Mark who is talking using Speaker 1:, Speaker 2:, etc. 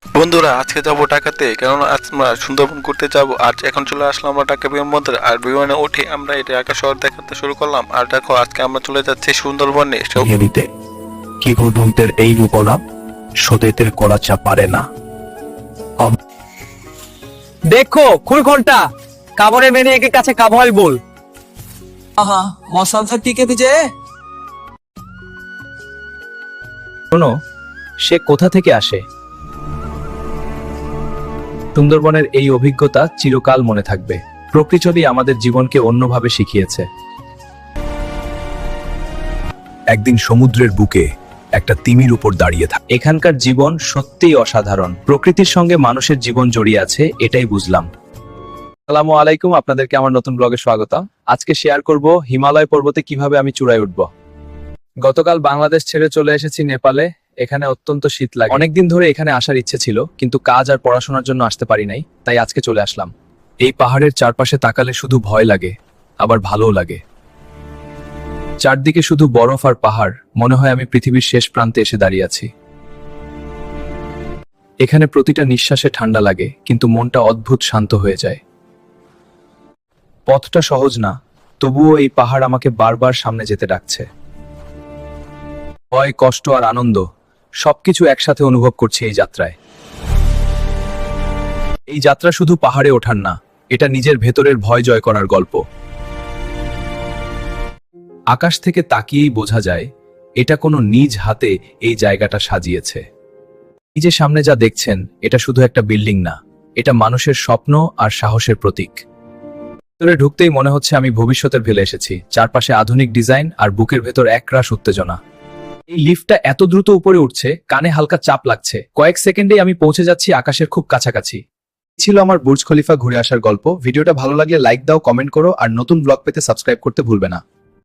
Speaker 1: বন্ধুরা আজকে যাবো ঢাকাতে, কেননা আজ আমরা সুন্দরবন ঘুরতে যাব। আর এখন চলে আসলাম আমরা ঢাকা বিমানবন্দরে। আর বিমানে উঠে আমরা এটা ঢাকা শহর দেখাতে শুরু করলাম। আর দেখো আজকে আমরা চলে যাচ্ছি সুন্দরবনে।
Speaker 2: নিতে কি বন্ধুদের এই রূপনা সদেতের করা চা পারে না।
Speaker 3: देखो खुल घंटा काबरे मैंने एक काছে কাবহাই বল
Speaker 4: আহা মশাল টিকে ভিজে
Speaker 3: শোনো, সে কোথা থেকে আসে? সুন্দরবনের এই অভিজ্ঞতা চিরকাল মনে থাকবে। প্রকৃতি আমাদের জীবনকে অন্যভাবে শিখিয়েছে।
Speaker 2: একদিন সমুদ্রের বুকে একটা তিমির উপর দাঁড়িয়ে থাকে।
Speaker 3: এখানকার জীবন সত্যিই অসাধারণ। প্রকৃতির সঙ্গে মানুষের জীবন জড়িয়ে আছে, এটাই বুঝলাম। আসসালামু আলাইকুম, আপনাদেরকে আমার নতুন ব্লগে স্বাগতম। আজকে শেয়ার করব হিমালয় পর্বতে কিভাবে আমি চূড়ায় উঠব। গতকাল বাংলাদেশ ছেড়ে চলে এসেছি নেপালে। এখানে অত্যন্ত শীত লাগে। অনেকদিন ধরে এখানে আসার ইচ্ছে ছিল, কিন্তু কাজ আর পড়াশোনার জন্য আসতে পারি নাই, তাই আজকে চলে আসলাম। এই পাহাড়ের চারপাশে তাকালে শুধু ভয় লাগে, আবার ভালোও লাগে। চারদিকে শুধু বরফ আর পাহাড়, মনে হয় আমি পৃথিবীর শেষ প্রান্তে এসে দাঁড়িয়ে আছি। এখানে প্রতিটা নিঃশ্বাসে ঠান্ডা লাগে, কিন্তু মনটা অদ্ভুত শান্ত হয়ে যায়। পথটা সহজ না, তবুও এই পাহাড় আমাকে বারবার সামনে যেতে ডাকছে। ভয়, কষ্ট আর আনন্দ সবকিছু একসাথে অনুভব করছি এই যাত্রায়। এই যাত্রা শুধু পাহাড়ে ওঠার না, এটা নিজের ভেতরের ভয় জয় করার গল্প। আকাশ থেকে তাকিয়েই বোঝা যায় এটা কোনো নিজ হাতে এই জায়গাটা সাজিয়েছে। এই যে সামনে যা দেখছেন, এটা শুধু একটা বিল্ডিং না, এটা মানুষের স্বপ্ন আর সাহসের প্রতীক। ভেতরে ঢুকতেই মনে হচ্ছে আমি ভবিষ্যতের ভেলে এসেছি। চারপাশে আধুনিক ডিজাইন আর বুকের ভেতর একরাশ উত্তেজনা। এই লিফটটা এত দ্রুত উপরে উঠছে, কানে হালকা চাপ লাগছে। কয়েক সেকেন্ডেই আমি পৌঁছে যাচ্ছি আকাশের খুব কাছাকাছি। ছিল আমার বুর্জ খলিফা ঘুরে আসার গল্প। ভিডিওটা ভালো লাগলে লাইক দাও, কমেন্ট করো আর নতুন ব্লগ পেতে সাবস্ক্রাইব করতে ভুলবে না।